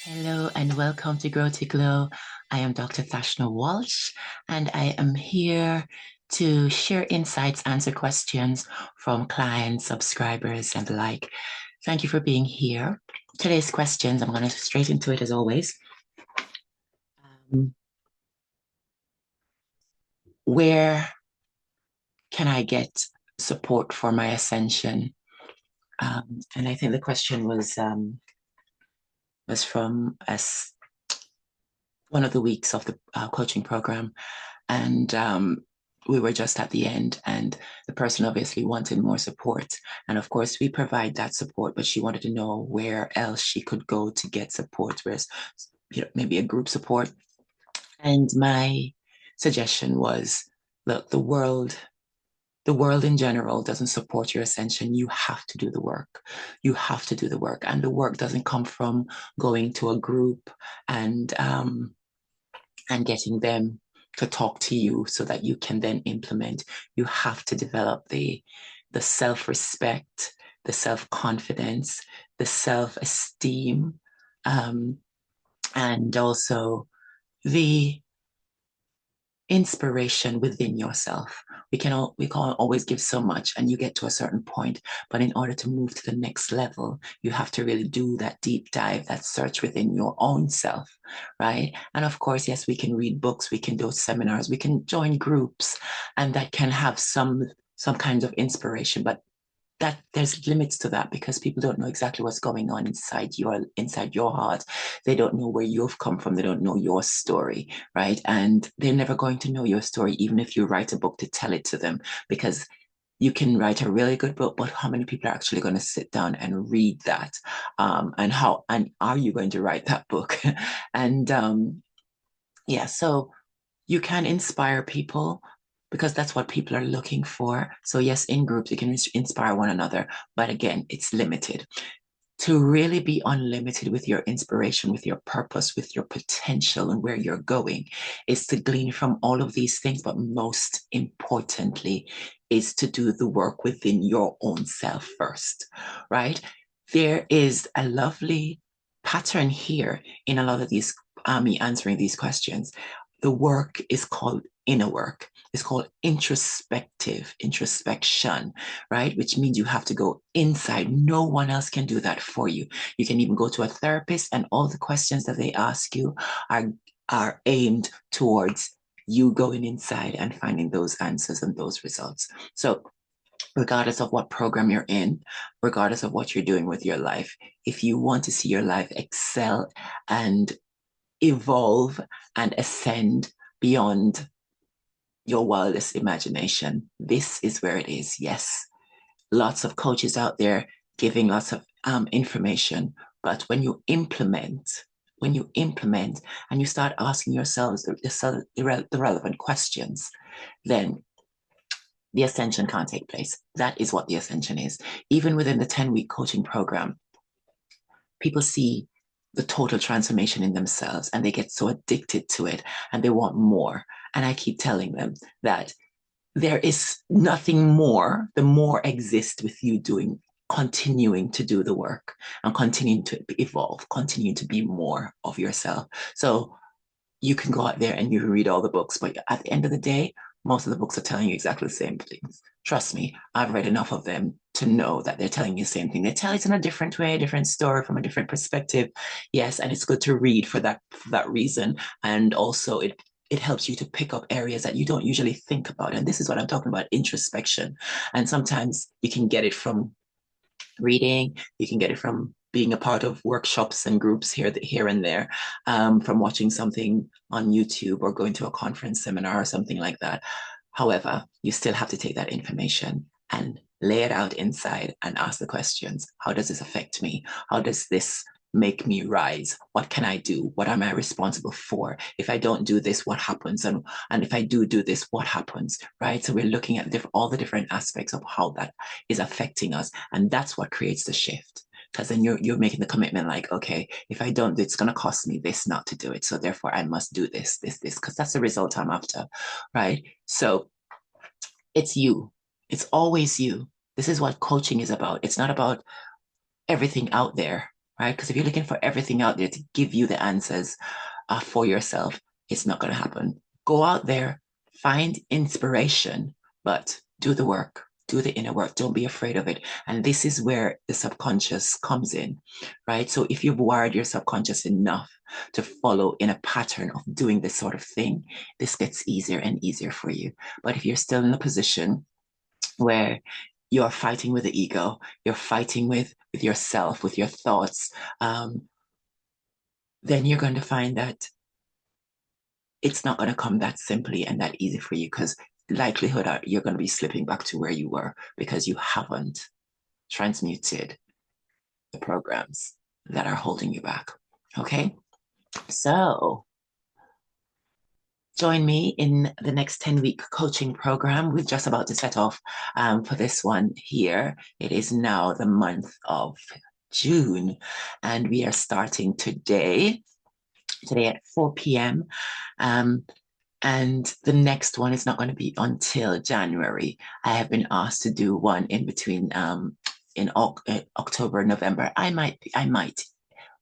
Hello and welcome to Grow to Glow. I am Dr. Thashna Walsh, and I am here to share insights, answer questions from clients, subscribers, and the like. Thank you for being here. Today's questions, I'm going to straight into it as always. Um, where can I get support for my ascension? And I think the question was from us one of the weeks of the coaching program, and we were just at the end, and the person obviously wanted more support, and of course we provide that support, but she wanted to know where else she could go to get support, whereas maybe a group support. And my suggestion was, look, the world in general doesn't support your ascension. You have to do the work. You have to do the work, and the work doesn't come from going to a group and getting them to talk to you so that you can then implement. You have to develop the self-respect, the self-confidence, the self-esteem, um, and also the inspiration within yourself. We can't always give so much, and you get to a certain point, but in order to move to the next level, you have to really do that deep dive, that search within your own self, right? And of course, yes, we can read books, we can do seminars, we can join groups, and that can have some kinds of inspiration, but that there's limits to that because people don't know exactly what's going on inside your heart. They don't know where you've come from. They don't know your story, right? And they're never going to know your story, even if you write a book to tell it to them, because you can write a really good book, but how many people are actually going to sit down and read that? And are you going to write that book? And yeah, so you can inspire people because that's what people are looking for. So, yes, in groups, you can inspire one another, but again, it's limited. To really be unlimited with your inspiration, with your purpose, with your potential, and where you're going is to glean from all of these things. But most importantly, is to do the work within your own self first, right? There is a lovely pattern here in a lot of these, me answering these questions. The work is called inner work. It's called introspection, right? Which means you have to go inside. No one else can do that for you. You can even go to a therapist, and all the questions that they ask you are are aimed towards you going inside and finding those answers and those results. So regardless of what program you're in, regardless of what you're doing with your life, if you want to see your life excel and evolve and ascend beyond your wildest imagination, this is where it is. Yes, lots of coaches out there giving lots of information, but when you implement and you start asking yourselves the relevant questions, then the ascension can't take place. That is what the ascension is. Even within the 10-week coaching program, people see the total transformation in themselves and they get so addicted to it and they want more. And I keep telling them that there is nothing more. The more exists with you continuing to do the work and continuing to evolve, continuing to be more of yourself. So you can go out there and you can read all the books, but at the end of the day, most of the books are telling you exactly the same things. Trust me, I've read enough of them to know that they're telling you the same thing. They tell it in a different way, a different story from a different perspective. Yes, and it's good to read for that reason. And also it helps you to pick up areas that you don't usually think about. And this is what I'm talking about, introspection. And sometimes you can get it from reading, you can get it from being a part of workshops and groups here and there, from watching something on YouTube or going to a conference seminar or something like that. However, you still have to take that information and lay it out inside and ask the questions. How does this affect me? How does this make me rise? What can I do? What am I responsible for? If I don't do this, what happens? And if I do this, what happens? Right? So we're looking at all the different aspects of how that is affecting us. And that's what creates the shift. Because then you're making the commitment like, okay, if I don't, it's going to cost me this not to do it. So therefore, I must do this, because that's the result I'm after. Right? So it's you. It's always you. This is what coaching is about. It's not about everything out there. right? Because if you're looking for everything out there to give you the answers for yourself, it's not going to happen. Go out there, find inspiration, but do the work, do the inner work. Don't be afraid of it. And this is where the subconscious comes in, right? So if you've wired your subconscious enough to follow in a pattern of doing this sort of thing, this gets easier and easier for you. But if you're still in a position where you're fighting with the ego, you're fighting with yourself, with your thoughts, then you're going to find that it's not going to come that simply and that easy for you, because likelihood that you're going to be slipping back to where you were because you haven't transmuted the programs that are holding you back. Okay, so join me in the next 10-week coaching program. We're just about to set off for this one here. It is now the month of June, and we are starting today at 4 p.m. And the next one is not going to be until January. I have been asked to do one in between in October, November. I might.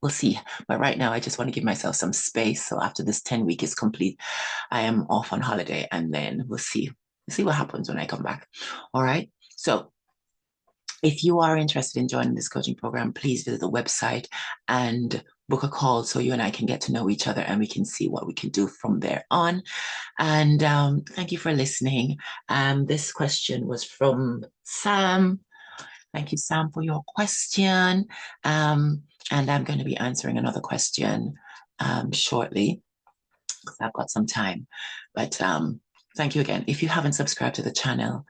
We'll see. But right now, I just want to give myself some space. So after this 10-week is complete, I am off on holiday, and then we'll see. We'll see what happens when I come back. All right. So if you are interested in joining this coaching program, please visit the website and book a call so you and I can get to know each other and we can see what we can do from there on. And thank you for listening. This question was from Sam. Thank you, Sam, for your question. And I'm going to be answering another question shortly because I've got some time. But thank you again. If you haven't subscribed to the channel,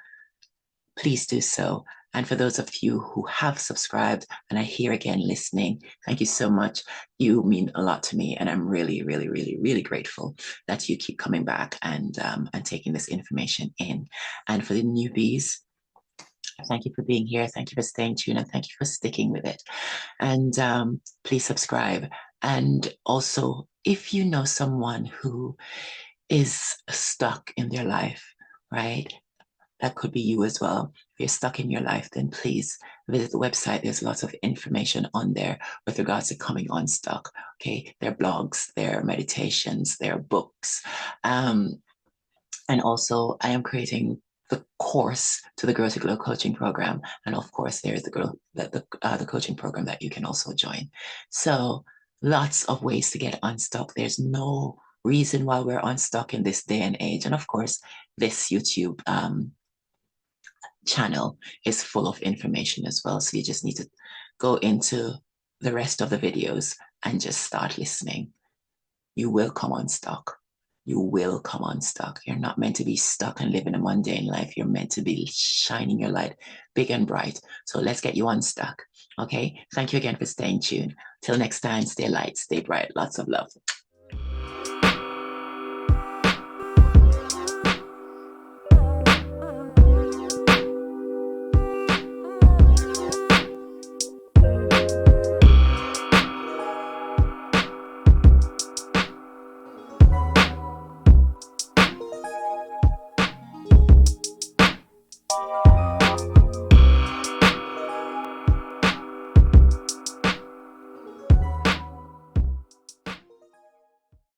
please do so. And for those of you who have subscribed and are here again listening, thank you so much. You mean a lot to me. And I'm really, really, really, really grateful that you keep coming back and taking this information in. And for the newbies, thank you for being here. Thank you for staying tuned, and thank you for sticking with it. And please subscribe. And also, if you know someone who is stuck in their life, right? That could be you as well. If you're stuck in your life, then please visit the website. There's lots of information on there with regards to coming unstuck. Okay, there are blogs, there are meditations, there are books. And also, I am creating the course to the Grow to Glow coaching program. And of course, there's the coaching program that you can also join. So lots of ways to get unstuck. There's no reason why we're unstuck in this day and age. And of course, this YouTube channel is full of information as well. So you just need to go into the rest of the videos and just start listening. You will come unstuck. You will come unstuck. You're not meant to be stuck and living a mundane life. You're meant to be shining your light big and bright. So let's get you unstuck. Okay. Thank you again for staying tuned. Till next time, stay light, stay bright. Lots of love.